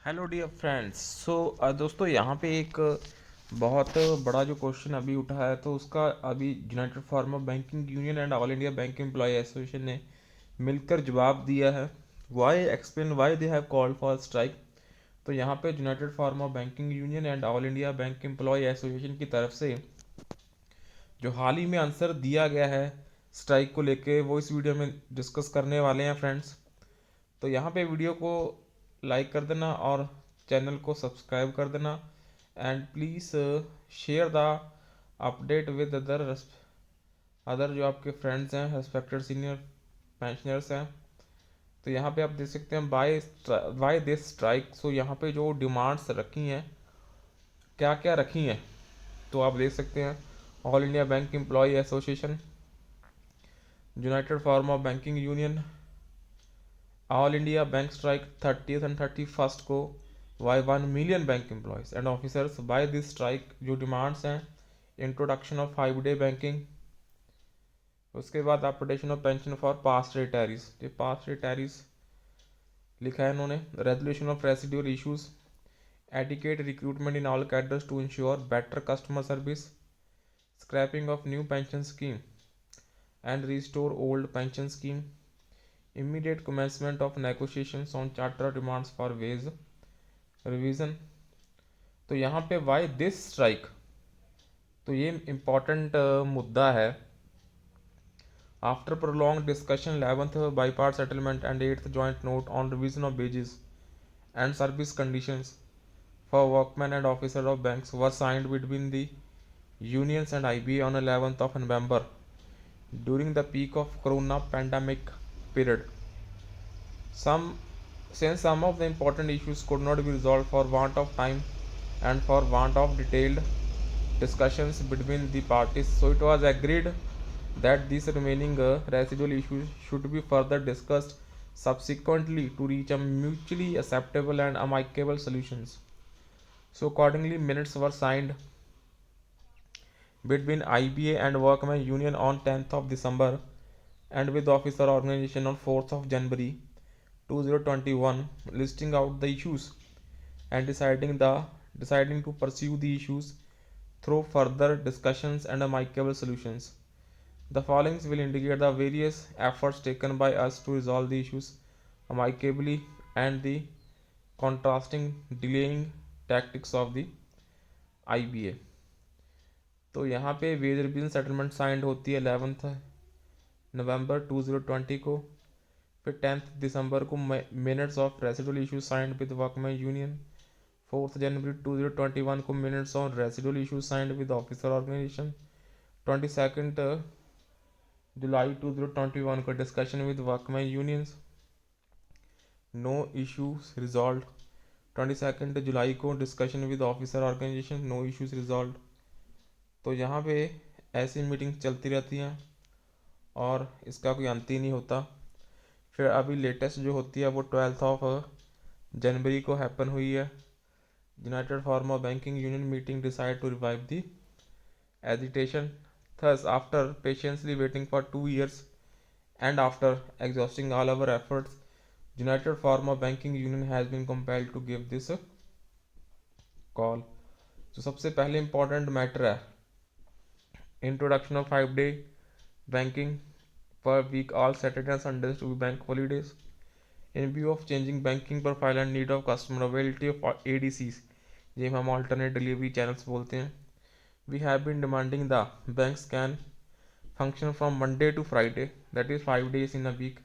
Hello dear friends. दोस्तों यहाँ पे एक बहुत बड़ा जो क्वेश्चन अभी उठा है तो उसका अभी united forum banking union and all India bank employ association ने मिलकर जवाब दिया है। Why they have called for strike. तो यहाँ पे united forum banking union and all India bank employ association की तरफ से जो हाल ही में आंसर दिया गया है स्ट्राइक को लेके, वो इस वीडियो में डिस्कस करने वाले हैं फ्रेंड्स। तो यहाँ पे वीडियो को लाइक कर देना और चैनल को सब्सक्राइब कर देना and please share the update with other जो आपके फ्रेंड्स हैं, रेस्पेक्टेड सीनियर पेंशनर्स हैं। तो यहाँ पे आप देख सकते हैं बाय दिस स्ट्राइक। सो यहाँ पे जो डिमांड्स रखी हैं, क्या क्या रखी हैं, तो आप देख सकते हैं। All India bank employ association, united forum banking union, all India bank strike 30th and 31st को why 1 million bank employees and officers by this strike. जो डिमांड्स हैं, इंट्रोडक्शन ऑफ 5 डे बैंकिंग, उसके बाद updation of pension for past retirees, ये past retirees लिखा है इन्होंने। Resolution of residual issues, adequate recruitment in all cadres to ensure better customer service, scrapping of new pension scheme and restore old pension scheme, immediate commencement of negotiations on charter demands for wage revision। तो यहाँ पे why this strike, तो ये important मुद्दा है। After prolong discussion 11th bipartite settlement and 8th joint note on revision of wages and service conditions for workmen and officer of banks were signed between the unions and IBA on 11th of November during the peak of corona pandemic period. Some Since some of the important issues could not be resolved for want of time and for want of detailed discussions between the parties, so it was agreed that these remaining residual issues should be further discussed subsequently to reach a mutually acceptable and amicable solutions. So accordingly, minutes were signed between IBA and Workmen Union on 10th of December and with officer organization on 4th of January 2021, listing out the issues and deciding to pursue the issues through further discussions and amicable solutions. The following will indicate the various efforts taken by us to resolve the issues amicably and the contrasting delaying tactics of the IBA। तो यहाँ पे veg revision settlement signed होती है 11th नवंबर 2020 को। फिर 10th दिसंबर को minutes of residual issue signed with workman union. 4th जनवरी 2021 को minutes on residual issue signed with officer organisation. 22nd जुलाई 2021 को discussion with workman unions, no issues resolve. 22nd जुलाई को discussion with officer organisation, no issues resolve. तो यहाँ पे ऐसी मीटिंग चलती रहती हैं और इसका कोई अंत ही नहीं होता। फिर अभी लेटेस्ट जो होती है वो 12th ऑफ जनवरी को हैपन हुई है। United forum banking union meeting decide to revive the agitation. Thus, after patiently waiting for 2 years and after exhausting all our efforts, United Pharma Banking Union has been compelled to give this call। तो सबसे पहले important matter है introduction of 5 day banking per week, all Saturday and Sundays to be bank holidays in view of changing banking profile and need of customer availability of ADCs, ये हम alternate delivery channels बोलते हैं। We have been demanding the banks can function from Monday to Friday, that is 5 days in a week,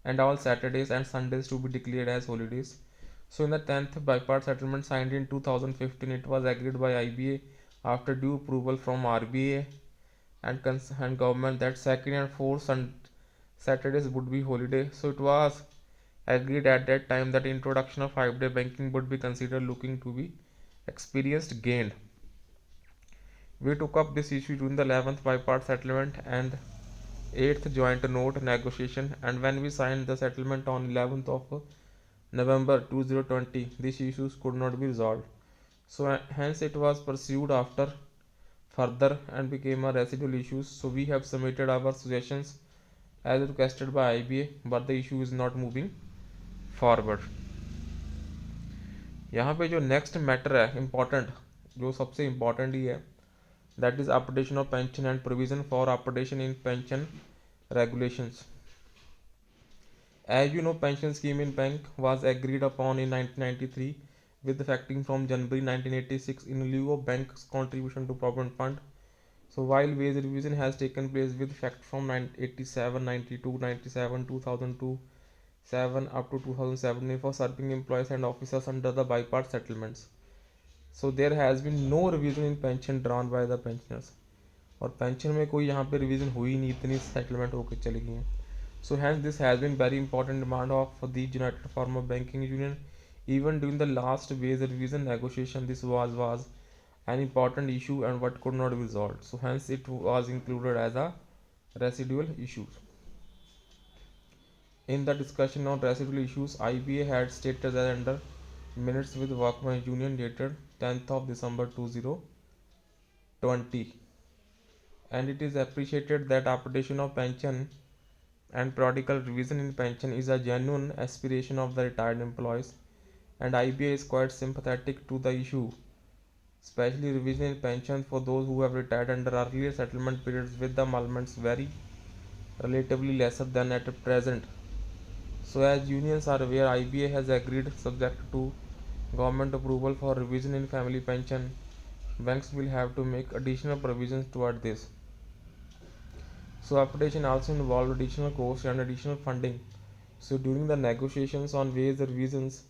and all Saturdays and Sundays to be declared as holidays। So in the 10th bipart settlement signed in 2015, it was agreed by IBA after due approval from RBA and government that second and fourth Saturdays would be holiday. So it was agreed at that time that introduction of 5 day banking would be considered looking to be experienced gained। We took up this issue during the 11th bipart settlement and 8th joint note negotiation, and when we signed the settlement on 11th of November 2020, these issues could not be resolved. So hence it was pursued after further and became a residual issue. So we have submitted our suggestions as requested by IBA, but the issue is not moving forward। यहाँ पे जो next matter है important, जो सबसे important ही है, that is updation of pension and provision for updation in pension regulations. As you know, pension scheme in bank was agreed upon in 1993 with effecting from January 1986 in lieu of bank's contribution to provident fund. So while wage revision has taken place with effect from 1987, 92, 97, 2002, 7 up to 2017 for serving employees and officers under the bypass settlements. So there has been no revision in pension drawn by the pensioners. और pension में कोई यहाँ पे revision हुई नहीं, इतनी settlement होकर चली गई हैं. So hence this has been very important demand of the United Farmer Banking Union. Even during the last wage revision negotiation, this was an important issue and what could not be resolved. So hence it was included as a residual issues. In the discussion on residual issues, IBA had stated that under minutes with Workmen's Union dated 10th of December 2020, and it is appreciated that application of pension and periodical revision in pension is a genuine aspiration of the retired employees, and IBA is quite sympathetic to the issue, especially revision in pension for those who have retired under earlier settlement periods with the emoluments very relatively lesser than at present. So as unions are aware, IBA has agreed, subject to government approval, for revision in family pension. Banks will have to make additional provisions toward this. So application also involved additional costs and additional funding. So during the negotiations on wage revisions,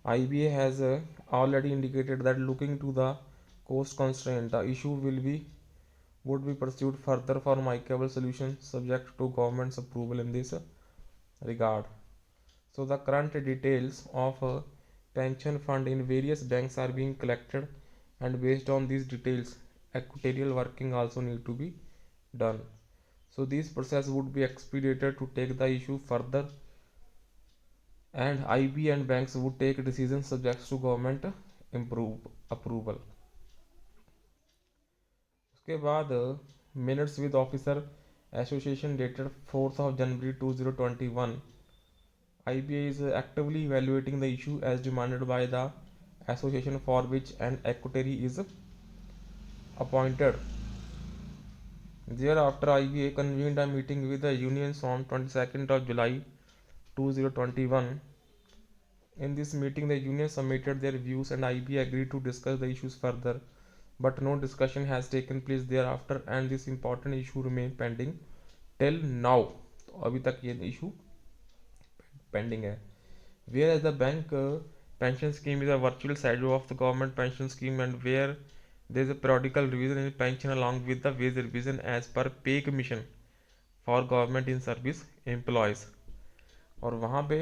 IBA has already indicated that looking to the cost constraint, the issue would be pursued further for amicable solution subject to government's approval in this regard. So the current details of pension fund in various banks are being collected, and based on these details, actuarial working also need to be done. So this process would be expedited to take the issue further, and IB and banks would take decisions subject to government approval. उसके बाद minutes with officer association dated 4th of January 2021, IBA is actively evaluating the issue as demanded by the association, for which an actuary is appointed. Thereafter, IBA convened a meeting with the unions on 22nd of July 2021. In this meeting, the unions submitted their views and IBA agreed to discuss the issues further, but no discussion has taken place thereafter, and this important issue remains pending till now. तो अभी तक ये issue pending है. Whereas the bank pension scheme is a virtual shadow of the government pension scheme, and where there is a periodical revision in pension along with the wage revision as per pay commission for government in service employees. और वहाँ पे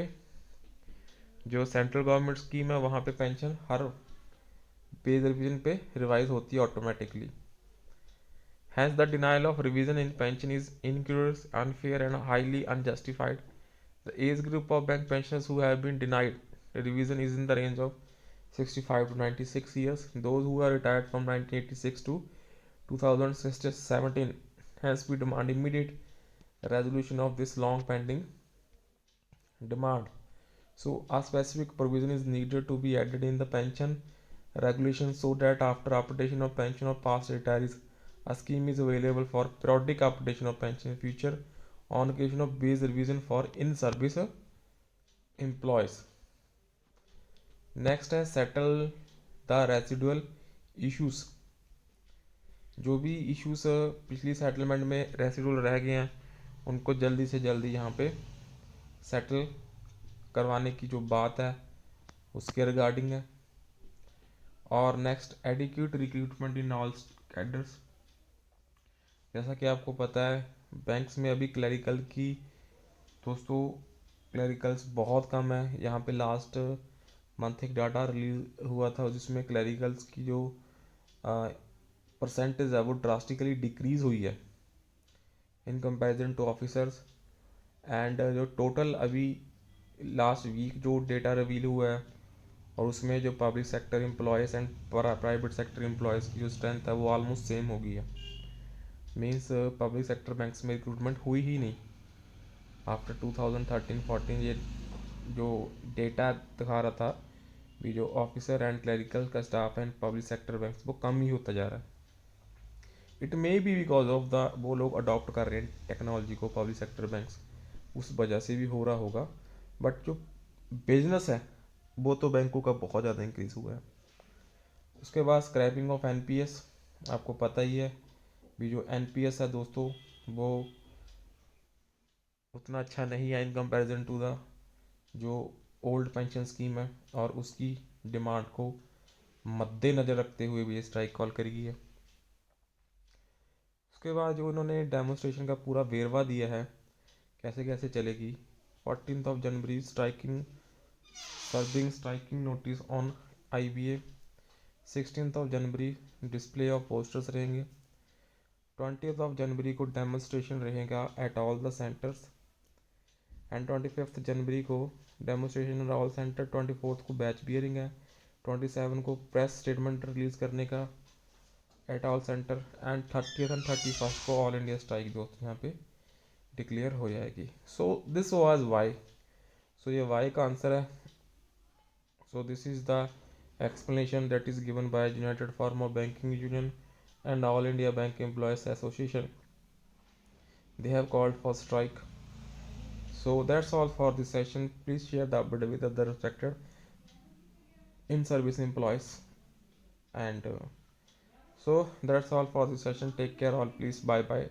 जो central government scheme है वहाँ पे pension हर पे revision पे revise होती है automatically. Hence, the denial of revision in pension is injurious, unfair, and highly unjustified. The age group of bank pensioners who have been denied revision is in the range of 65 to 96 years. Those who are retired from 1986 to 2017, hence we demand immediate resolution of this long pending demand. So a specific provision is needed to be added in the pension regulations so that after updation of pension of past retirees, a scheme is available for periodic updation of pension in future on occasion of base revision for in-service employees. Next है settle the residual issues. जो भी issues पिछली settlement में residual रह गए हैं उनको जल्दी से जल्दी यहाँ पे सेटल करवाने की जो बात है उसके रिगार्डिंग है. और next adequate recruitment in all cadres. जैसा कि आपको पता है बैंक्स में अभी क्लरिकल की दोस्तों क्लरिकल्स बहुत कम है. यहाँ पे लास्ट मंथ एक डाटा रिलीज हुआ था जिसमें क्लरिकल्स की जो परसेंटेज है वो ड्रास्टिकली डिक्रीज हुई है in comparison to officers. And जो टोटल अभी लास्ट वीक जो डेटा रिवील हुआ है और उसमें जो public sector employees and private sector employees की जो स्ट्रेंथ है वो ऑलमोस्ट सेम हो गई है. मीन्स पब्लिक सेक्टर बैंक्स में रिक्रूटमेंट हुई ही नहीं आफ्टर 2013-14. ये जो डेटा दिखा रहा था भी जो ऑफिसर एंड क्लरिकल का staff and public sector banks वो कम ही होता जा रहा है। It may be because of the वो लोग अडॉप्ट कर रहे हैं टेक्नोलॉजी को, पब्लिक सेक्टर बैंक्स, उस वजह से भी हो रहा होगा। बट जो बिजनेस है वो तो बैंकों का बहुत ज़्यादा इंक्रीज़ हुआ है। उसके बाद स्क्रैपिंग ऑफ एनपीएस, आपको पता ही है भी जो एनपीएस है दोस्तों वो उतना अच्छा नहीं है इन कंपैरिजन टू द जो ओल्ड पेंशन स्कीम है, और उसकी डिमांड को मद्देनज़र रखते हुए भी ये स्ट्राइक कॉल करी है। उसके बाद जो उन्होंने डेमोन्स्ट्रेशन का पूरा वेरवा दिया है कैसे कैसे चलेगी। 14 जनवरी striking, serving striking notice on IBA. 16 जनवरी डिस्प्ले ऑफ पोस्टर्स रहेंगे। 20 जनवरी को डेमोन्स्ट्रेशन रहेगा at all the centres, and 25 जनवरी को डेमोन्स्ट्रेशन एट ऑल सेंटर। 24 को बैच बियरिंग है। 27 को प्रेस स्टेटमेंट रिलीज करने का at all centre, and 30th and 31st को ऑल इंडिया स्ट्राइक दोस्त यहाँ पे डिक्लेयर हो जाएगी। So this was why. So ये वाई का आंसर है। So this is the explanation that is given by United Farmer Banking Union and All India Bank Employees Association. They have called for strike. So that's all for this session. Please share the update with other respected in service employees. And so that's all for this session. Take care all. Please. Bye bye.